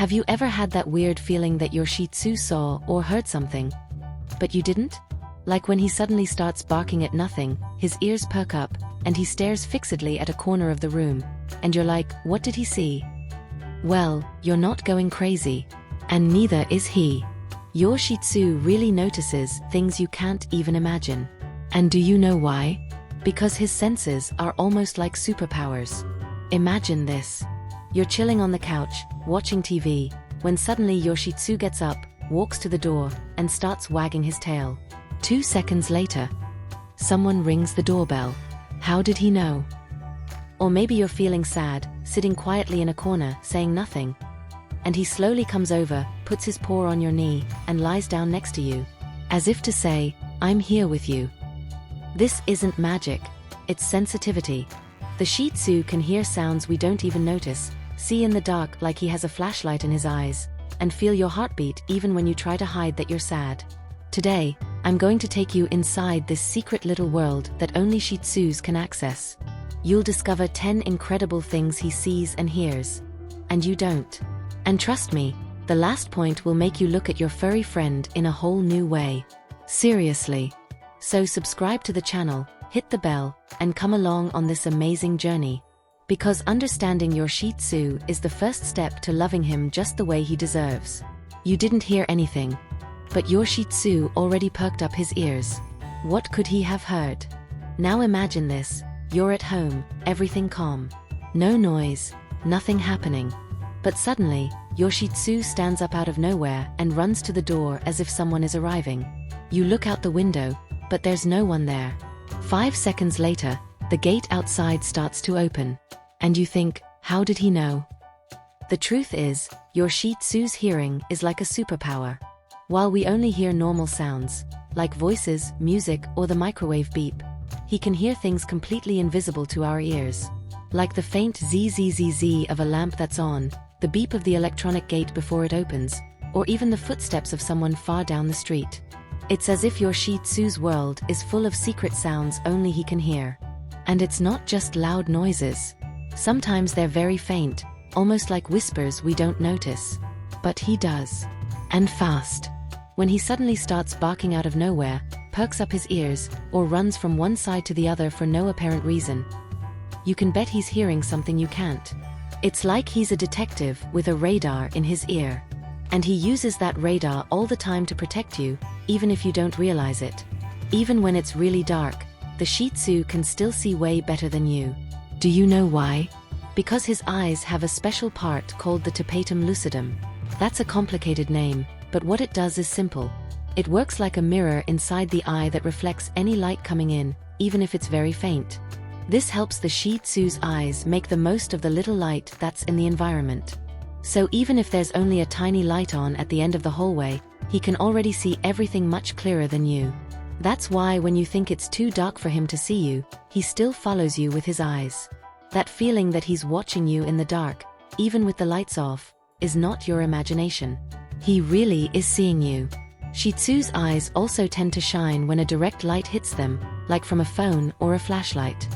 Have you ever had that weird feeling that your Shih Tzu saw or heard something, but you didn't? Like when he suddenly starts barking at nothing, his ears perk up, and he stares fixedly at a corner of the room, and you're like, what did he see? Well, you're not going crazy. And neither is he. Your Shih Tzu really notices things you can't even imagine. And do you know why? Because his senses are almost like superpowers. Imagine this. You're chilling on the couch, watching TV, when suddenly your Shih Tzu gets up, walks to the door, and starts wagging his tail. 2 seconds later, someone rings the doorbell. How did he know? Or maybe you're feeling sad, sitting quietly in a corner, saying nothing. And he slowly comes over, puts his paw on your knee, and lies down next to you, as if to say, I'm here with you. This isn't magic, it's sensitivity. The Shih Tzu can hear sounds we don't even notice, see in the dark like he has a flashlight in his eyes, and feel your heartbeat even when you try to hide that you're sad. Today, I'm going to take you inside this secret little world that only Shih Tzus can access. You'll discover 10 incredible things he sees and hears, and you don't. And trust me, the last point will make you look at your furry friend in a whole new way. Seriously. So subscribe to the channel, hit the bell, and come along on this amazing journey. Because understanding your Shih Tzu is the first step to loving him just the way he deserves. You didn't hear anything, but your Shih Tzu already perked up his ears. What could he have heard? Now imagine this, you're at home, everything calm. No noise, nothing happening. But suddenly, your Shih Tzu stands up out of nowhere and runs to the door as if someone is arriving. You look out the window, but there's no one there. 5 seconds later, the gate outside starts to open. And you think, how did he know? The truth is, your Shih Tzu's hearing is like a superpower. While we only hear normal sounds, like voices, music, or the microwave beep, he can hear things completely invisible to our ears. Like the faint zzz of a lamp that's on, the beep of the electronic gate before it opens, or even the footsteps of someone far down the street. It's as if your Shih Tzu's world is full of secret sounds only he can hear. And it's not just loud noises. Sometimes they're very faint, almost like whispers we don't notice. But he does. And fast. When he suddenly starts barking out of nowhere, perks up his ears, or runs from one side to the other for no apparent reason, you can bet he's hearing something you can't. It's like he's a detective with a radar in his ear. And he uses that radar all the time to protect you, even if you don't realize it. Even when it's really dark, the Shih Tzu can still see way better than you. Do you know why? Because his eyes have a special part called the tapetum lucidum. That's a complicated name, but what it does is simple. It works like a mirror inside the eye that reflects any light coming in, even if it's very faint. This helps the Shih Tzu's eyes make the most of the little light that's in the environment. So even if there's only a tiny light on at the end of the hallway, he can already see everything much clearer than you. That's why when you think it's too dark for him to see you, he still follows you with his eyes. That feeling that he's watching you in the dark, even with the lights off, is not your imagination. He really is seeing you. Shih Tzu's eyes also tend to shine when a direct light hits them, like from a phone or a flashlight.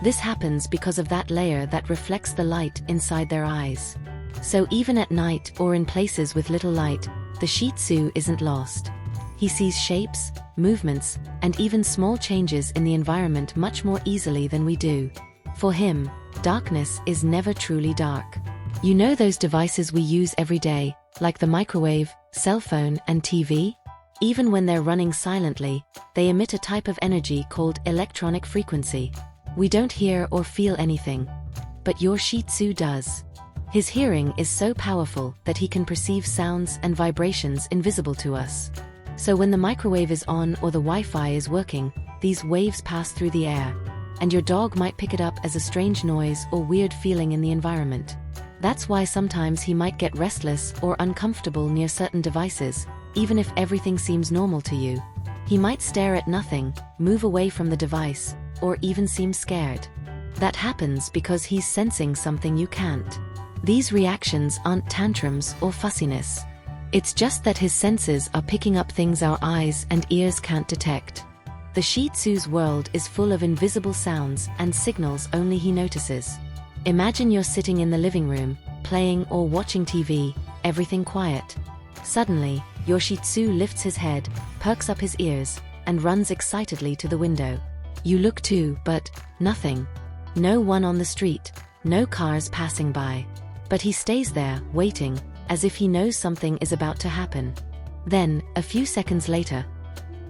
This happens because of that layer that reflects the light inside their eyes. So even at night or in places with little light, the Shih Tzu isn't lost. He sees shapes, movements, and even small changes in the environment much more easily than we do. For him, darkness is never truly dark. You know those devices we use every day, like the microwave, cell phone, and TV? Even when they're running silently, they emit a type of energy called electronic frequency. We don't hear or feel anything, but your Shih Tzu does. His hearing is so powerful that he can perceive sounds and vibrations invisible to us. So when the microwave is on or the Wi-Fi is working, these waves pass through the air, and your dog might pick it up as a strange noise or weird feeling in the environment. That's why sometimes he might get restless or uncomfortable near certain devices, even if everything seems normal to you. He might stare at nothing, move away from the device, or even seem scared. That happens because he's sensing something you can't. These reactions aren't tantrums or fussiness. It's just that his senses are picking up things our eyes and ears can't detect. The Shih Tzu's world is full of invisible sounds and signals only he notices. Imagine you're sitting in the living room, playing or watching TV, everything quiet. Suddenly, your Shih Tzu lifts his head, perks up his ears, and runs excitedly to the window. You look too, but nothing. No one on the street, no cars passing by. But he stays there, waiting, as if he knows something is about to happen. Then, a few seconds later,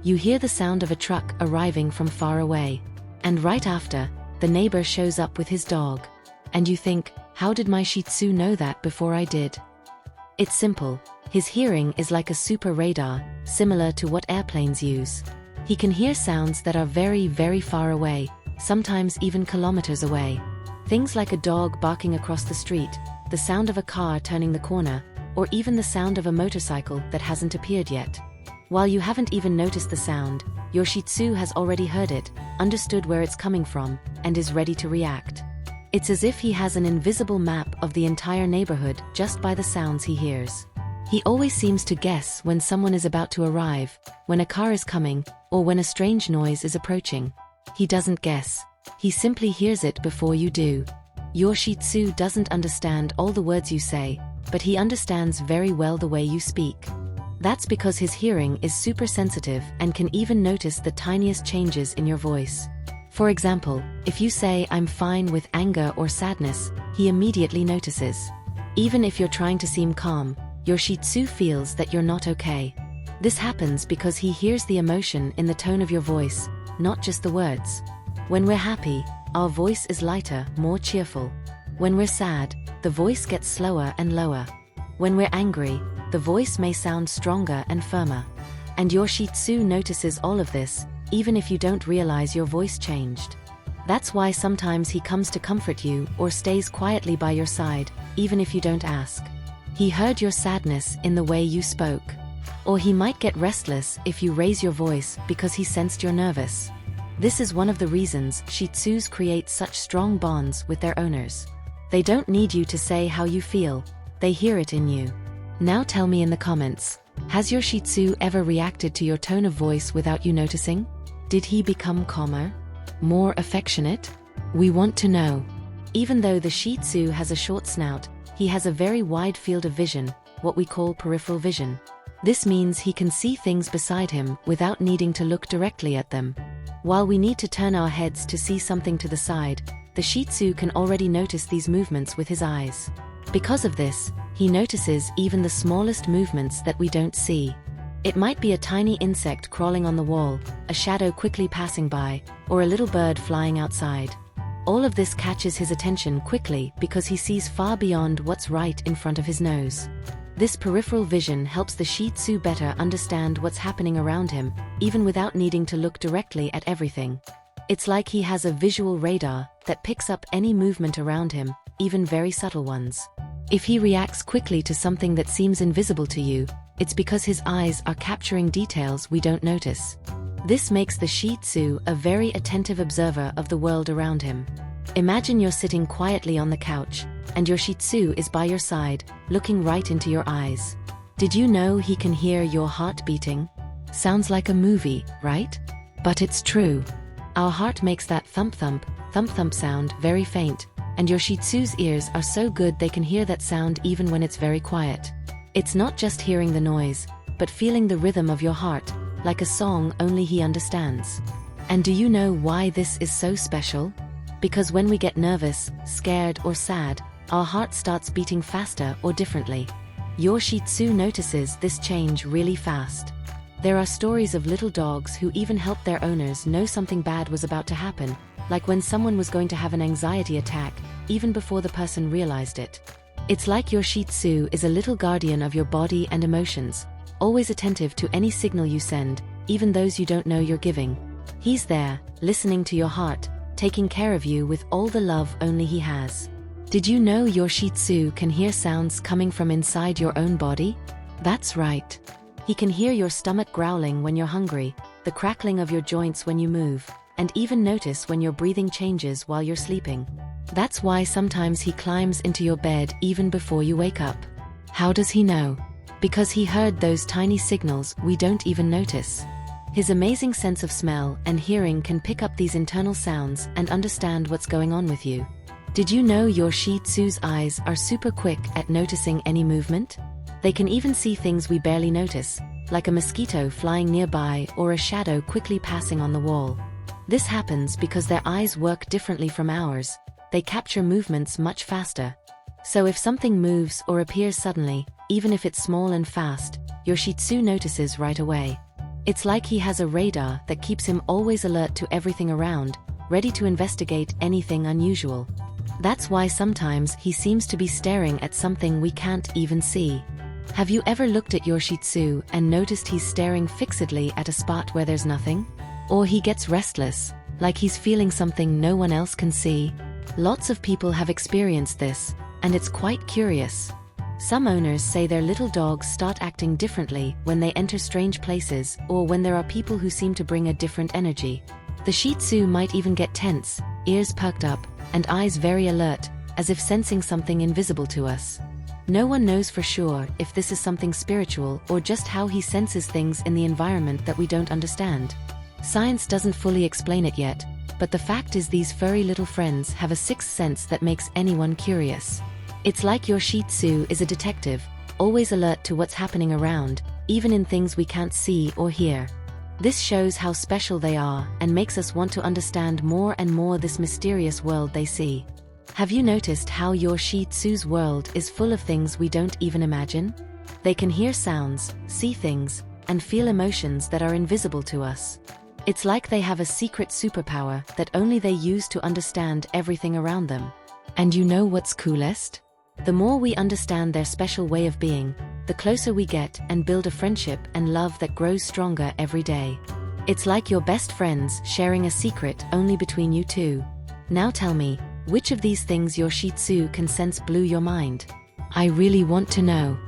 you hear the sound of a truck arriving from far away. And right after, the neighbor shows up with his dog. And you think, how did my Shih Tzu know that before I did? It's simple. His hearing is like a super radar, similar to what airplanes use. He can hear sounds that are very, very far away, sometimes even kilometers away. Things like a dog barking across the street, the sound of a car turning the corner, or even the sound of a motorcycle that hasn't appeared yet. While you haven't even noticed the sound, your Shih Tzu has already heard it, understood where it's coming from, and is ready to react. It's as if he has an invisible map of the entire neighborhood just by the sounds he hears. He always seems to guess when someone is about to arrive, when a car is coming, or when a strange noise is approaching. He doesn't guess. He simply hears it before you do. Your Shih Tzu doesn't understand all the words you say, but he understands very well the way you speak. That's because his hearing is super sensitive and can even notice the tiniest changes in your voice. For example, if you say "I'm fine" with anger or sadness, he immediately notices. Even if you're trying to seem calm, your Shih Tzu feels that you're not okay. This happens because he hears the emotion in the tone of your voice, not just the words. When we're happy, our voice is lighter, more cheerful. When we're sad, the voice gets slower and lower. When we're angry, the voice may sound stronger and firmer. And your Shih Tzu notices all of this, even if you don't realize your voice changed. That's why sometimes he comes to comfort you or stays quietly by your side, even if you don't ask. He heard your sadness in the way you spoke. Or he might get restless if you raise your voice because he sensed you're nervous. This is one of the reasons Shih Tzus create such strong bonds with their owners. They don't need you to say how you feel, they hear it in you. Now tell me in the comments, has your Shih Tzu ever reacted to your tone of voice without you noticing? Did he become calmer? More affectionate? We want to know. Even though the Shih Tzu has a short snout, he has a very wide field of vision, what we call peripheral vision. This means he can see things beside him without needing to look directly at them. While we need to turn our heads to see something to the side, the Shih Tzu can already notice these movements with his eyes. Because of this, he notices even the smallest movements that we don't see. It might be a tiny insect crawling on the wall, a shadow quickly passing by, or a little bird flying outside. All of this catches his attention quickly because he sees far beyond what's right in front of his nose. This peripheral vision helps the Shih Tzu better understand what's happening around him, even without needing to look directly at everything. It's like he has a visual radar that picks up any movement around him, even very subtle ones. If he reacts quickly to something that seems invisible to you, it's because his eyes are capturing details we don't notice. This makes the Shih Tzu a very attentive observer of the world around him. Imagine you're sitting quietly on the couch, and your Shih Tzu is by your side, looking right into your eyes. Did you know he can hear your heart beating? Sounds like a movie, right? But it's true. Our heart makes that thump-thump, thump-thump sound very faint, and your Shih Tzu's ears are so good they can hear that sound even when it's very quiet. It's not just hearing the noise, but feeling the rhythm of your heart, like a song only he understands. And do you know why this is so special? Because when we get nervous, scared, or sad, our heart starts beating faster or differently. Your Shih Tzu notices this change really fast. There are stories of little dogs who even helped their owners know something bad was about to happen, like when someone was going to have an anxiety attack, even before the person realized it. It's like your Shih Tzu is a little guardian of your body and emotions, always attentive to any signal you send, even those you don't know you're giving. He's there, listening to your heart, taking care of you with all the love only he has. Did you know your Shih Tzu can hear sounds coming from inside your own body? That's right. He can hear your stomach growling when you're hungry, the crackling of your joints when you move, and even notice when your breathing changes while you're sleeping. That's why sometimes he climbs into your bed even before you wake up. How does he know? Because he heard those tiny signals we don't even notice. His amazing sense of smell and hearing can pick up these internal sounds and understand what's going on with you. Did you know your Shih Tzu's eyes are super quick at noticing any movement? They can even see things we barely notice, like a mosquito flying nearby or a shadow quickly passing on the wall. This happens because their eyes work differently from ours. They capture movements much faster. So if something moves or appears suddenly, even if it's small and fast, your Shih Tzu notices right away. It's like he has a radar that keeps him always alert to everything around, ready to investigate anything unusual. That's why sometimes he seems to be staring at something we can't even see. Have you ever looked at your Shih Tzu and noticed he's staring fixedly at a spot where there's nothing? Or he gets restless, like he's feeling something no one else can see? Lots of people have experienced this, and it's quite curious. Some owners say their little dogs start acting differently when they enter strange places or when there are people who seem to bring a different energy. The Shih Tzu might even get tense, ears perked up, and eyes very alert, as if sensing something invisible to us. No one knows for sure if this is something spiritual or just how he senses things in the environment that we don't understand. Science doesn't fully explain it yet, but the fact is these furry little friends have a sixth sense that makes anyone curious. It's like your Shih Tzu is a detective, always alert to what's happening around, even in things we can't see or hear. This shows how special they are and makes us want to understand more and more this mysterious world they see. Have you noticed how your Shih Tzu's world is full of things we don't even imagine? They can hear sounds, see things, and feel emotions that are invisible to us. It's like they have a secret superpower that only they use to understand everything around them. And you know what's coolest? The more we understand their special way of being, the closer we get and build a friendship and love that grows stronger every day. It's like your best friends sharing a secret only between you two. Now tell me, which of these things your Shih Tzu can sense blew your mind? I really want to know.